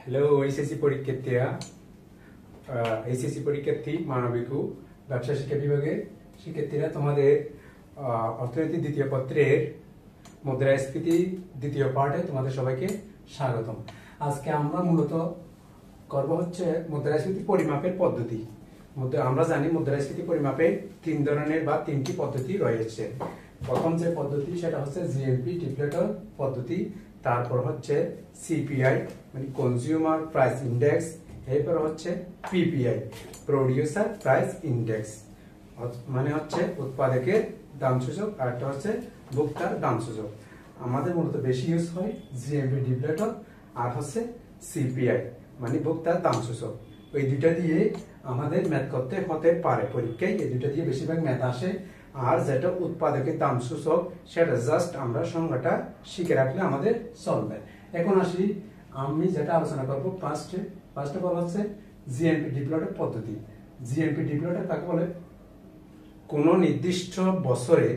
Hello HSC পরীক্ষার্থীরা, HSC পরীক্ষার্থী মানবিক ও ব্যবসা শিক্ষা বিভাগের শিক্ষার্থীরা, তোমাদের অর্থনীতি দ্বিতীয় পত্রের মুদ্রাস্ফীতি দ্বিতীয় পার্টে তোমাদের সবাইকে স্বাগতম। আজকে আমরা মূলত করব হচ্ছে মুদ্রাস্ফীতি পরিমাপের পদ্ধতি। আমরা জানি মুদ্রাস্ফীতি পরিমাপে তিন ধরনের বা তিনটি পদ্ধতি রয়েছে। প্রথম যে পদ্ধতি সেটা হচ্ছে জিএমপি ডিফ্লেটর পদ্ধতি, তারপর হচ্ছে সিপিআই মানে কনজিউমার প্রাইস ইন্ডেক্স, এরপর হচ্ছে পিপিআই প্রোডিউসার প্রাইস ইন্ডেক্স মানে হচ্ছে উৎপাদকের দাম সূচক, আর একটা হচ্ছে ভোক্তার দাম সূচক। আমাদের মূলত বেশি ইউজ হয় জিএমপি ডিফ্লেটর আর হচ্ছে সিপিআই মানে ভোক্তার দাম সূচক। ওই দুইটা দিয়ে আমাদের ম্যাথ করতে হতে পারে পরীক্ষায়, এই দুইটা দিয়ে বেশিরভাগ ম্যাথ আসে। আর যেটা উৎপাদকের দাম সূচক সেটা জাস্ট আমরা সংজ্ঞাটা শিখে রাখলে আমাদের চলবে। এখন আসি আমি যেটা আলোচনা করবো ফার্স্টে বলা হচ্ছে জিএমপি ডিফ্লেটর পদ্ধতি। জিএমপি ডিফ্লেটর কাকে বলে? কোনো নির্দিষ্ট বছরে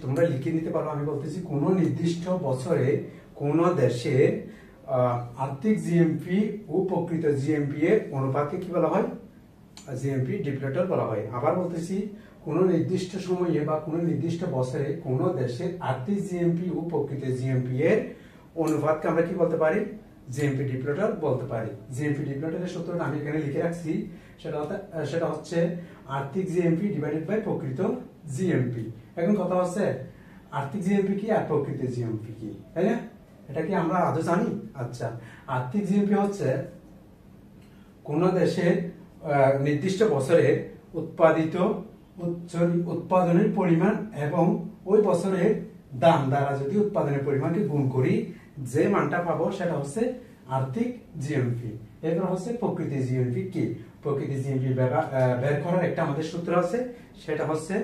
তোমরা লিখে নিতে পারো, আমি বলতেছি কোনো নির্দিষ্ট বছরে কোন দেশে আর্থিক জিএমপি ও প্রকৃত জিএমপি এর অনুপাতকে কি বলা হয়? জিএমপি ডিফ্লেটর বলা হয়। আবার বলতেছি কোন নির্দিষ্ট সময়ে বা কোন নির্দিষ্ট বছরে কোন দেশের আর্থিক জিএমপি ও প্রকৃত জিএমপি এর অনুপাতকে আমরা কি বলতে পারি? জিএমপি ডিফ্লেটর বলতে পারি। জিএমপি ডিফ্লেটরের সূত্রটা আমি এখানে লিখে রাখছি, সেটা হচ্ছে আর্থিক জিএমপি ডিভাইডেড বাই প্রকৃত জিএমপি। এখন কথা হচ্ছে আর্থিক জিএমপি কি আর প্রকৃত জিএমপি কি, তাই না? এটা কি আমরা আদৌ জানি? আচ্ছা, আর্থিক জিএমপি হচ্ছে কোন দেশের নির্দিষ্ট বছরে উৎপাদিত উৎপাদনের পরিমাণ এবং ওই বছরের দাম দ্বারা যদি উৎপাদনের পরিমাণকে গুণ করি যে মানটা পাবো সেটা হচ্ছে আর্থিক জিএমপি। এরপর হচ্ছে প্রকৃতি জিএমপি কি? প্রকৃতি জিএমপি বের করার একটা আমাদের সূত্র আছে, সেটা হচ্ছে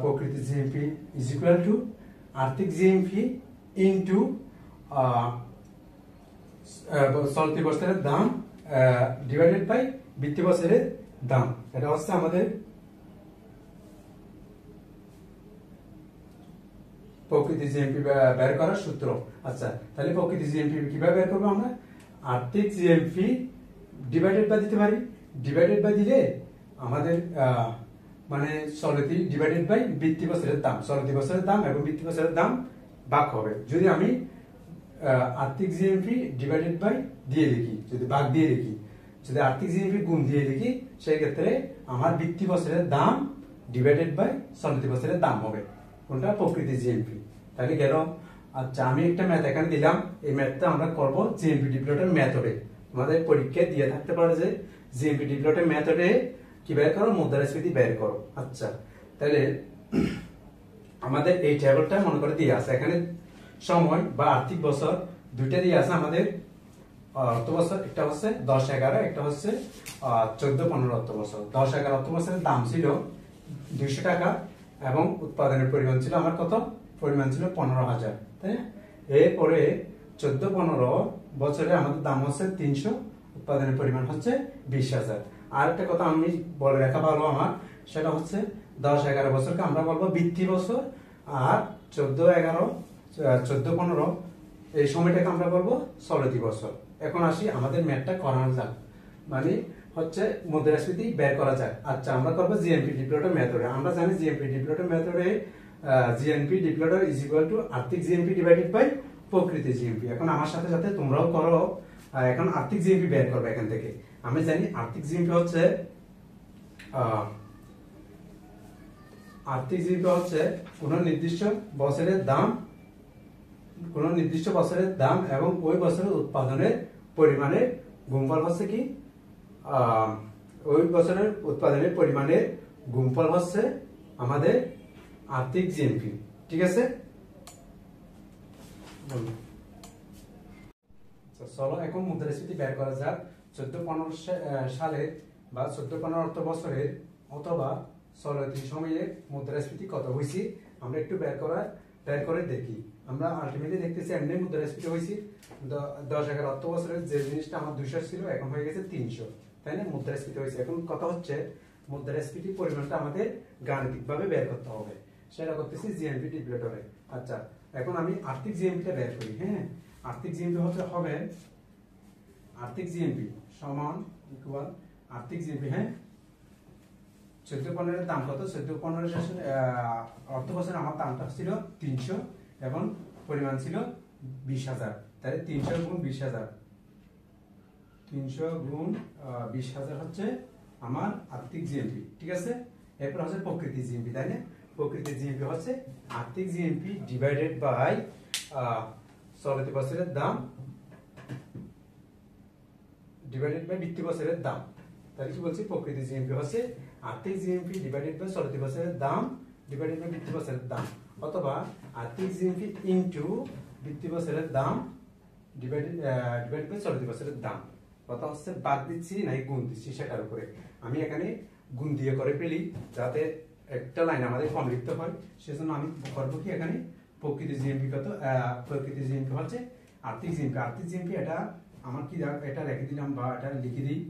প্রকৃতি জিএমপি ইজ ইকুয়াল টু আর্থিক জিএমপি ইনটু চলতি বছরের দাম ডিভাইডেড বাই বৃত্তি বছরের দাম। এটা হচ্ছে আমাদের প্রকৃতি জিএমপি বের করার সূত্র। আচ্ছা, তাহলে প্রকৃতি জিএমপি কিভাবে বের করবো আমরা? আর্থিক জিএমপি ডিভাইডেড বাই দিতে পারি। ডিভাইডেড বাই দিলে আমাদের মানে চলতি ডিভাইডেড বাই বৃত্তি বছরের দাম, চলতি বছরের দাম এবং বৃত্তি বছরের দাম ভাগ হবে। যদি আমি আর্থিক জিএমপি ডিভাইডেড বাই দিয়ে লিখি, যদি ভাগ দিয়ে লিখি, যদি আর্থিক জিএমপি গুণ দিয়ে লিখি, সেই ক্ষেত্রে আমার বৃত্তি বছরের দাম ডিভাইডেড বাই চলতি বছরের দাম হবে। কোনটা? প্রকৃতি জিএমপি। তাহলে গেল। আচ্ছা, আমি একটা ম্যাথ এখানে দিলাম, এই ম্যাথটা আমরা করব জিএমপি ডিফ্লেটর মেথডে। তোমাদের পরীক্ষায় দিয়ে থাকতে পারে যে জিএমপি ডিফ্লেটর মেথডে কি বের করো? মুদ্রাস্ফীতি বের করো। আচ্ছা, তাহলে আমাদের এই টেবিলটা মনে করে দিয়ে আছে, এখানে সময় বা আর্থিক বছর দুইটা দিয়ে আছে আমাদের। অর্থ বছর একটা হচ্ছে 10-11, একটা হচ্ছে 14-15 অর্থ বছর। 10-11 অর্থ বছরের দাম ছিল 200 টাকা এবং উৎপাদনের পরিমাণ ছিল আমার কত? পরিমাণ ছিল 15,000, তাই না? এরপরে 14-15 বছরে আমাদের দাম হচ্ছে 300, উৎপাদনের পরিমাণ হচ্ছে 20,000। আর একটা কথা আমি বলে রাখা ভালো আমার, সেটা হচ্ছে 10-11 বছরকে আমরা বলবো বৃত্তি বছর, আর 14-15 এই সময়টাকে আমরা বলবো চলতি বছর। এখন আসি আমাদের ম্যাথটা করানো যাক, মানে হচ্ছে মুদ্রাস্ফীতি বের করা যায়। আচ্ছা, আমরা করবো জিএমপি ডিফ্লেটর মেথডে। আমরা জানি জিএমপি ডিফ্লেটর মেথডে জিএমপি ডিফ্লেটর ইজ ইকুয়াল টু আর্থিক জিএমপি ডিভাইডেড বাই প্রকৃতি জিএমপি। এখন আমার সাথে সাথে তোমরাও করো। এখন আর্থিক জিএমপি বের করবে এখান থেকে। আমি জানি আর্থিক জিএমপি হচ্ছে কোনো নির্দিষ্ট বছরের দাম এবং ওই বছরের উৎপাদনের পরিমাণের গুণফল হচ্ছে কি? ওই বছরের উৎপাদনের পরিমাণের গুণফল হচ্ছে আমাদের আর্থিক জিএমপি। ঠিক আছে, চলো এখন মুদ্রাস্ফীতি বের করা যাক। 14-15 সালের বা 14-15 অর্থ বছরের অথবা চলতি সময়ে মুদ্রাস্ফীতি কত হয়েছে আমরা একটু বের করে দেখি। আমরা আলটিমেটলি দেখতেছি এমনি মুদ্রাস্ফীতি হয়েছে 10-11 অর্থ বছরের যে জিনিসটা আমার 200 ছিল এখন হয়ে গেছে 300, তাই না? মুদ্রাস্ফীতি হয়েছে। এখন কথা হচ্ছে মুদ্রাস্ফীতি পরিমাণটা আমাদের গাণিতিকভাবে বের করতে হবে, সেটা করতেছি জিএমপি ডিফ্লেটরে। আচ্ছা, এখন আমি আর্থিক জিএমপিটা বের করি। হ্যাঁ, আর্থিক জিএমপি হবে আর্থিক জিএমপি সমান ইকুয়াল আর্থিক জিএমপি। হ্যাঁ, 14-15 দাম কত? 14-15 অর্থ বছর আমার দামটা ছিল 300 এবং পরিমাণ ছিল 20,000। তাহলে 300 গুণ 20,000, 300 গুণ 20,000 হচ্ছে আমার আর্থিক জিএমপি। ঠিক আছে, এরপর হচ্ছে প্রকৃতি জিএমপি, তাই না? প্রকৃতি জিএমপি হচ্ছে আর্থিক জিএমপি ডিভাইডেড বাই চলতি বছরের দাম ডিভাইডেড বাই বৃত্তি বছরের দাম। তাহলে কি বলছি? প্রকৃতি জিএমপি হচ্ছে আর্থিক জিএমপি ডিভাইডেড বাই চলতি বছরের দাম ডিভাইডেড বাই বৃত্তি বছরের দাম, অথবা আর্থিক জিএমপি ইনটু বৃত্তি বছরের দাম ডিভাইডেড বাই চলতি বছরের দাম। কথা হচ্ছে বাদ দিচ্ছি নাকি গুণ দিচ্ছি সেটার উপরে। আমি এখানে গুণ দিয়ে করে ফেলি যাতে একটা লাইন আমাদের কম লিখতে হয়, সেজন্য আমি করবো কি এখানে প্রকৃতি জিএমপি কত? প্রকৃতি জিএমপি হচ্ছে আর্থিক জিএমপি। আর্থিক জিএমপি এটা আমার কি এটা রেখে দিলাম বা এটা লিখে দিই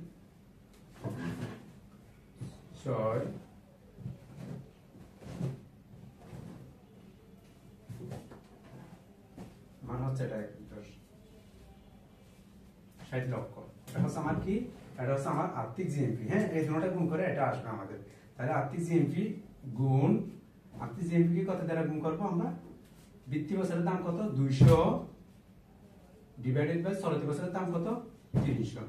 6 মান হচ্ছে এটা 60 লক্ষ। এটা হচ্ছে আমার কি? এটা হচ্ছে আমার আর্থিক জিএমপি। হ্যাঁ, এই দুটোটা গুণ করে এটা আসবে আমাদের। তাহলে আর্থিক জিএমপি গুণ আর্থিক জিএমপি কে কত দ্বারা গুণ করবো আমরা? বৃত্তি বছরের দাম কত? 200 ডিভাইডেড বাই চলতি বছরের দাম কত? 300।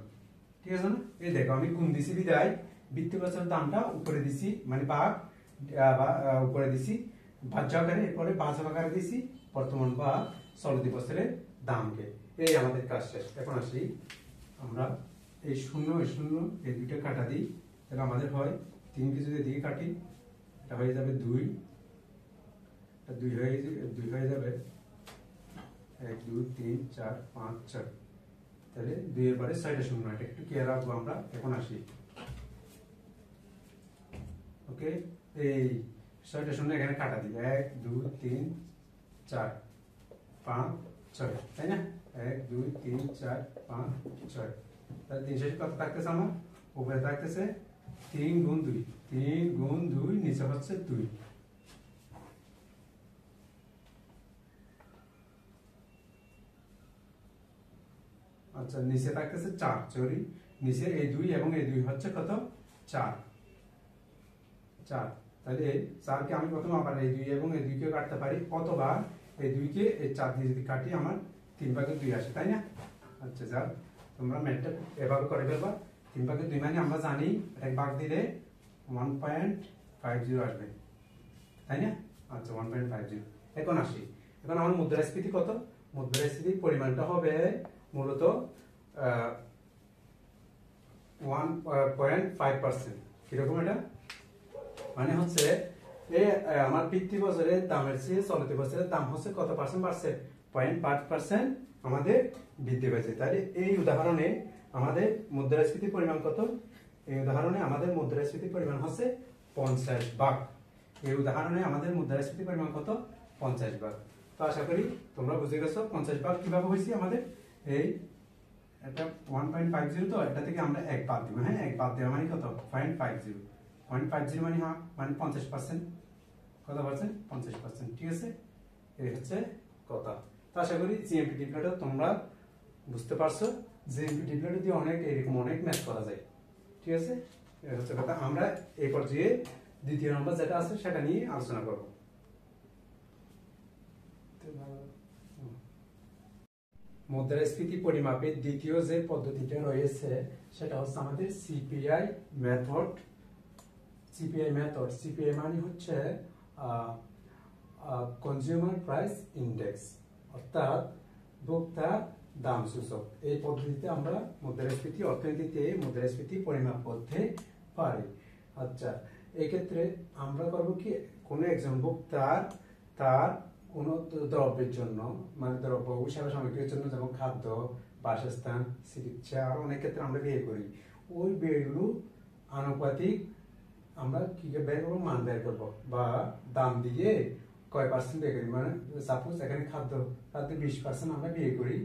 ঠিক আছে না? এই দেখো আমি গুণ দিছি বিদায় বৃত্তি বছরের দামটা উপরে দিছি, মানে ভাগ উপরে দিছি ভাজ্য আকারে, এরপরে ভাজক আকারে দিছি বর্তমান বা চলতি বছরের দামকে। এই আমাদের কাজ শেষ। এখন আসি আমরা এই শূন্য এই দুইটা কাটা দিই, তাহলে আমাদের হয় 3 কে যদি এদিকে কাটি এটা হয়ে যাবে 2, 2 হয়ে যাবে 1 2 3 4 5 6। তাহলে 2 এর পরে 6টা শূন্য, এটা একটু খেয়াল রাখবো আমরা। এখন আসি, ওকে, এই 6টা শূন্য এখানে কাটা দিই 1 2 3 4 5 6, তাই না? 1 2 3 4 5 6। তাহলে 3 শেষে কত থাকতেছে আমার? উপরে থাকতেছে 3 গুণ 2, 3 গুণ 2 নিচে হচ্ছে 2। আচ্ছা, নিচে থাকতেছে 4, সরি নিচে এই 2 এবং এই 2 হচ্ছে কত? 4। তাহলে 4 কে আমি প্রথমে আবার এই 2 এবং এই 2 কে কাটতে পারি, অথবা এই 2 কে এই 4 দিয়ে যদি কাটি আমার 3/2 আসে, তাই না? আচ্ছা, যাও তোমরা ম্যাথটা এভাবে করে ফেলবা। 3/2 মানে আমরা জানি এক ভাগ দিলে 1.50 আসবে, তাই না? আচ্ছা, 1.50। এখন আসি, এখন আমার মুদ্রাস্ফীতি কত? মুদ্রাস্ফীতির পরিমাণটা হবে মূলত 1.5%। কিরকম এটা? মানে হচ্ছে আমার বৃত্তি বছরের দামের চেয়ে চলতি বছরের দাম হচ্ছে কত পার্সেন্ট বাড়ছে? 0.5% আমাদের বৃদ্ধি পেয়েছে। তাহলে এই উদাহরণে আমাদের মুদ্রাস্ফীতির পরিমাণ কত? এই উদাহরণে আমাদের মুদ্রাস্ফীতির পরিমাণ হচ্ছে 50 ভাগ। এই উদাহরণে আমাদের মুদ্রাস্ফীতির পরিমাণ কত? 50 ভাগ। তো আশা করি তোমরা বুঝে গেছো 50 ভাগ কিভাবে হয়েছে আমাদের। এই এটা 1.50, তো এটা থেকে আমরা 1 বাদ দিব। হ্যাঁ, 1 বাদ দেওয়া মানে কত? 0.50 মানে মানে 50%। কত পার্সেন্ট? 50%। ঠিক আছে, এই হচ্ছে কথা। তো আশা করি জিএমপি ডিপ্লোটা তোমরা বুঝতে পারছো। জিএমপি ডিপ্লোটা দিয়ে এরকম অনেক ম্যাথ করা যায়। ঠিক আছে, এই হচ্ছে কথা। আমরা এই পর্যায়ে দ্বিতীয় নম্বর যেটা আছে সেটা নিয়ে আলোচনা করব। মুদ্রাস্ফীতি পরিমাপের দ্বিতীয় যে পদ্ধতিটা রয়েছে সেটা হচ্ছে আমাদের সিপিআই মেথড। সিপিআই মানে হচ্ছে কনজিউমার প্রাইস ইন্ডেক্স, অর্থাৎ ভোক্তার দাম সূচক। এই পদ্ধতিতে আমরা মুদ্রাস্ফীতি অর্থনীতিতে মুদ্রাস্ফীতি পরিমাপ করতে পারি। আচ্ছা, এই ক্ষেত্রে আমরা করব কি, কোনো একজন ভোক্তার তার কোন দ্রব্যের জন্য, মানে দ্রব্য সেবা সামগ্রীর জন্য, যেমন খাদ্য, বাসস্থান, চিকিৎসা, আর অনেক ক্ষেত্রে আমরা ব্যয় করি। ওই ব্যয়গুলো আনুপাতিক আমরা কি ব্যয় করবো? মান ব্যয় করবো, বা দাম দিয়ে কয় পার্সেন্ট ব্যয় করি। মানে সাপোজ এখানে খাদ্য 20% আমরা ব্যয় করি,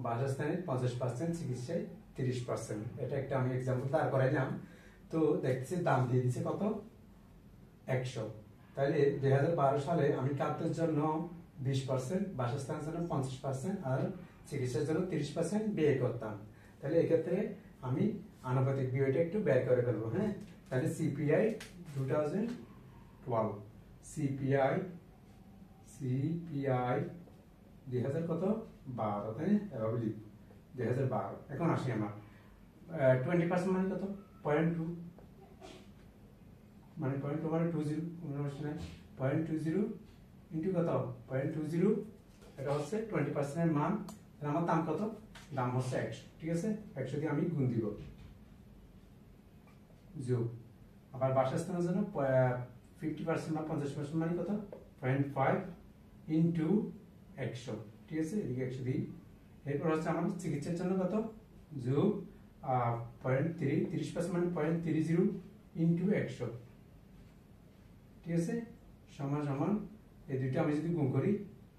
বাসস্থানে 50%, চিকিৎসায় 30%। এটা একটা আমি এক্সাম্পল দাঁড় করাইলাম। তো দেখছি দাম দিয়ে দিচ্ছে কত? 100। তাহলে 2012 সালে আমি খাদ্যের জন্য 20%, বাসস্থানের জন্য 50% আর চিকিৎসার জন্য 30% ব্যয় করতাম। তাহলে এক্ষেত্রে আমি আনুপাতিক ব্যয়টা একটু ব্যয় করে ফেলবো। হ্যাঁ, তাহলে সিপিআই 2012, সিপিআই 2000 কত 12, তাই না? এভাবে লিখব 2012। এখন আসি আমার 20% মানে কত 0.2, মানে 0.2 মানে 20, কোনো সমস্যা নাই। 0.20 ইন্টু কত 0.20, এটা হচ্ছে 20% এর মান। তাহলে আমার দাম কত, দাম হচ্ছে 100। ঠিক আছে, 100 দিয়ে আমি গুণ দিব, যোগ। আবার বাসস্থানের জন্য 50% বা 50% মানে কত 0.5 ইন্টু 100। ঠিক আছে, এদিকে 100 দিই। এরপর হচ্ছে আমার চিকিৎসার জন্য কত, যোগ 30% মানে 0.30 ইন্টু 100। ঠিক আছে, সমান সমান এই দুইটা আমি যদি গুণ করি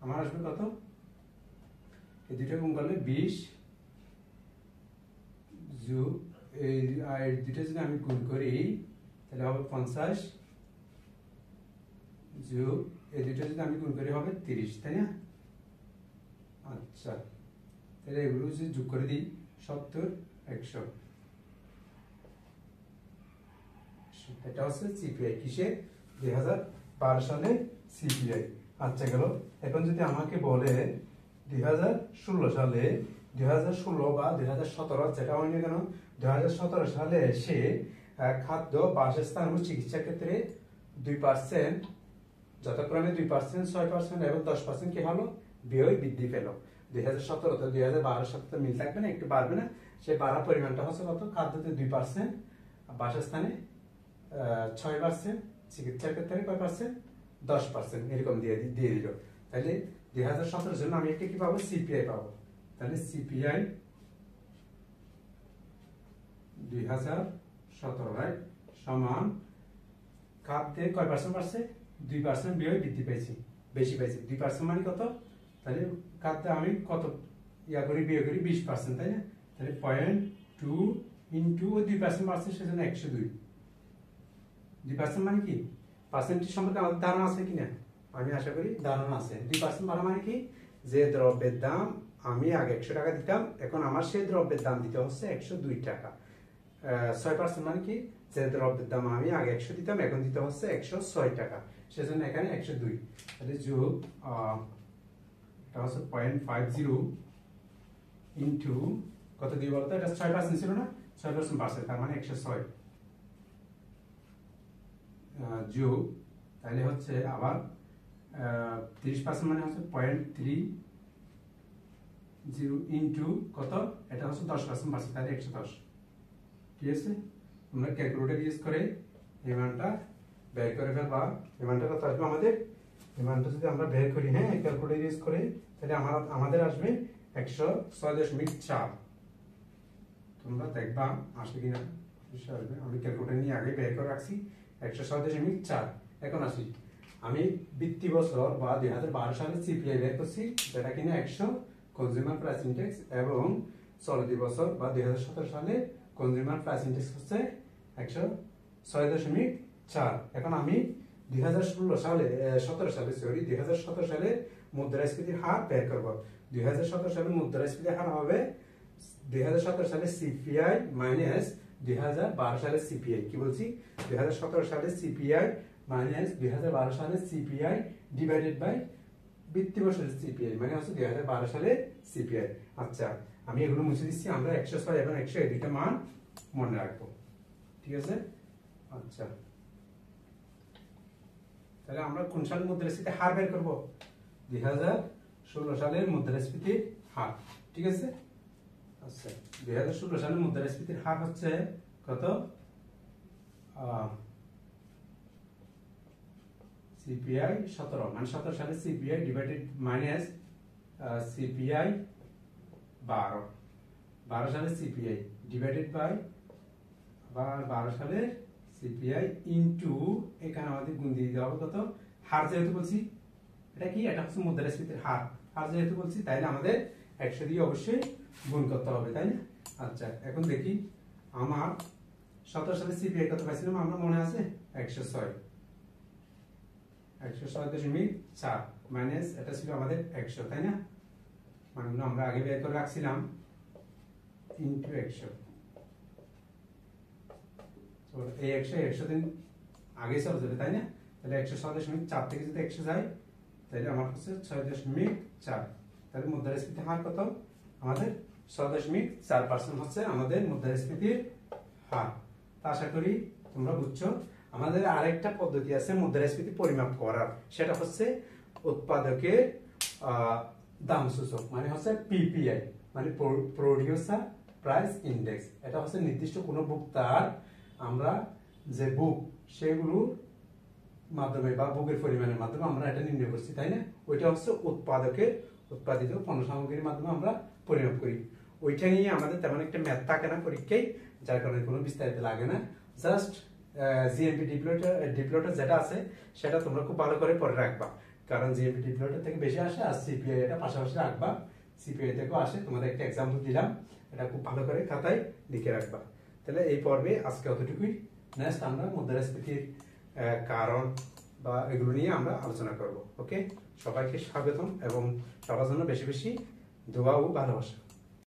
আমার আসবে কত, এই দুইটা গুণ করলে 20, যোগ এই দুইটা যদি আমি গুণ করি তাহলে হবে 50, যোগ এই দুইটা যদি আমি গুণ করি হবে 30, তাই না? আচ্ছা, তাহলে এগুলো যদি যোগ করে দিই 70, 100, এটা হচ্ছে সিপিআই। কিসে 2012 সালে সিপিআই। আচ্ছা গেল। এখন যদি আমাকে বলে 2016 সালে, 2016 বা 2017, যেটা হয়নি কেন, 2017 সালে এসে খাদ্য, বাসস্থান এবং চিকিৎসা ক্ষেত্রে 2%, যথাক্রমে 2%, 6% এবং 10% কি হলো, ব্যয় বৃদ্ধি পেল। 2017 তো 2012 সাথে তো মিল থাকবে না, একটু বাড়বে না? সেই বাড়ার পরিমাণটা হচ্ছে কত, খাদ্যতে 2%, বাসস্থানে 6%, চিকিৎসার ক্ষেত্রে কয় পার্সেন্ট, 10%, এরকম দিয়ে দিল। তাহলে 2017 জন্য আমি একটা কি পাবো, সিপিআই পাবো। তাহলে সিপিআই 2017, রাইট, সমান খাদ্যে কয় পার্সেন্ট বাড়ছে, 2% ব্যয় বৃদ্ধি পেয়েছি, বেশি পেয়েছি। 2% মানে কত, তাহলে খাদ্যে আমি কত ইয়া করি, ব্যয় করি 20%, তাই না? তাহলে 0.2 ইন্টু 2% বাড়ছে, সেজন্য 102। 2% মানে কি, পার্সেন্টেজ সম্পর্কে আমাদের ধারণা আছে কিনা? আমি আশা করি ধারণা আছে। 2% বাড়া মানে কি, যে দ্রব্যের দাম আমি আগে 100 টাকা দিতাম, এখন আমার সেই দ্রব্যের দাম দিতে হচ্ছে 102 টাকা। 6% মানে কি, যে দ্রব্যের দাম আমি আগে 100 দিতাম, এখন দিতে হচ্ছে 106 টাকা, সেজন্য এখানে 102। তাহলে যোগ এটা হচ্ছে 0.50 ইন্টু কত দিয়ে বলতো, এটা 6% ছিল না, 6% বাড়ছে, তার মানে 106, যোগ, তাহলে হচ্ছে আবার 30% মানে হচ্ছে 0.30 ইন্টু কত, এটা হচ্ছে 10% বাড়ছে, তাহলে 110। ঠিক আছে, তোমরা ক্যালকুলেটর ইউজ করে এই মানটা বের করে ফেলবা। এই মানটা কত আসবে আমাদের, এই মানটা যদি আমরা বের করি, হ্যাঁ, ক্যালকুলেটর ইউজ করে, তাহলে আমাদের আসবে 106.4। তোমরা দেখবা আসবে কিনা, আসবে। আমি ক্যালকুলেটর নিয়ে আগে বের করে রাখছি 106.4। এখন আসি, আমি বৃত্তি বছর বা 2012 সালে সিপিআই বের করছি, যেটা কিনা 100 কনজিউমার প্রাইস ইন্ডেক্স, এবং চলতি বছর বা 2017 সালে কনজিউমার প্রাইস ইন্ডেক্স হচ্ছে 106.4। এখন আমি 2017 সালে মুদ্রাস্ফীতির হার বের করব। 2017 সালে মুদ্রাস্ফীতির হার হবে 2017 সালে সিপিআই মাইনাস 2012 সালের সিপিআই। কি বলছি, 2017 সালের সিপিআই মাইনাস 2012 সালের সিপিআই ডিভাইডেড বাই বৃত্তি বছরের সিপিআই, মানে হচ্ছে 2012 সালের সিপিআই। আচ্ছা, আমি এগুলো মুছে দিচ্ছি, আমরা 106 এবং 100 এই দুইটা মান মনে রাখবো। ঠিক আছে, আচ্ছা, তাহলে আমরা কোন সালের মুদ্রাস্ফীতির হার বের করবো, 2016 সালের মুদ্রাস্ফীতির হার। ঠিক আছে, আচ্ছা, 2016 সালের মুদ্রাস্ফীতির হার হচ্ছে কত, সিপিআই 17, মানে 17 সালের সিপিআই ডিভাইডেড মাইনাস সিপিআই 12 সালের সিপিআই ডিভাইডেড বাই আবার 12 সালের সিপিআই ইনটু, এখানে আমাদের গুণ দিয়ে দেওয়া হবে কত, হার যেহেতু বলছি, এটা কি, এটা হচ্ছে মুদ্রাস্ফীতির হার, হার যেহেতু বলছি তাইলে আমাদের 100 দিয়ে অবশ্যই গুণ করতে হবে, তাই না? আচ্ছা, এখন দেখি আমার 17 সালে সিপিআই কত পাইছিলাম, আমরা মনে আছে 106.4 মাইনাস এটা ছিল আমাদের 100, তাই না? মানগুলো আমরা আগে বের করে রাখছিলাম। ইন্টু 100। এই 100 দিন আগে চলে যাবে, তাই না? তাহলে 106.4 থেকে যদি 100 যায় তাহলে আমার হচ্ছে 6.4। তাহলে মুদ্রাস্ফীতি হার কত? আমাদের 6.4% হচ্ছে আমাদের মুদ্রাস্ফীতির হার। তা আশা করি তোমরা বুঝছো। আমাদের আরেকটা পদ্ধতি আছে মুদ্রাস্ফীতি পরিমাপ করার, সেটা হচ্ছে উৎপাদকের দাম সূচক, মানে হচ্ছে পিপিআই, মানে প্রোডিউসার প্রাইস ইন্ডেক্স। এটা হচ্ছে নির্দিষ্ট কোনো ভোক্তার আমরা যে বুক সেগুলোর মাধ্যমে বা বুকের পরিমাণের মাধ্যমে আমরা এটা নির্ণয় করছি, তাই না? ওইটা হচ্ছে উৎপাদকের উৎপাদিত পণ্য সামগ্রীর মাধ্যমে আমরা পরিমাপ করি। ওইটা নিয়ে আমাদের তেমন একটা ম্যাথ থাকে না পরীক্ষায়, যার কারণে কোনো বিস্তারিত লাগে না। জাস্ট জিএমপি ডিপ্লটার যেটা আছে সেটা তোমরা খুব ভালো করে পরে রাখবা, কারণ জিএমপি ডিপ্লটার থেকে বেশি আসে, আর সিপিআই এটা পাশাপাশি রাখবা। সিপিআই থেকেও আসে, তোমাদের একটা এক্সাম্পল দিলাম, এটা খুব ভালো করে খাতায় লিখে রাখবা। তাহলে এই পর্বে আজকে অতটুকুই। নেক্সট আমরা মুদ্রাস্ফীতির কারণ বা এগুলো নিয়ে আমরা আলোচনা করব। ওকে, সবাইকে স্বাগতম এবং সবার জন্য বেশি বেশি দোয়া ও ভালোবাসা।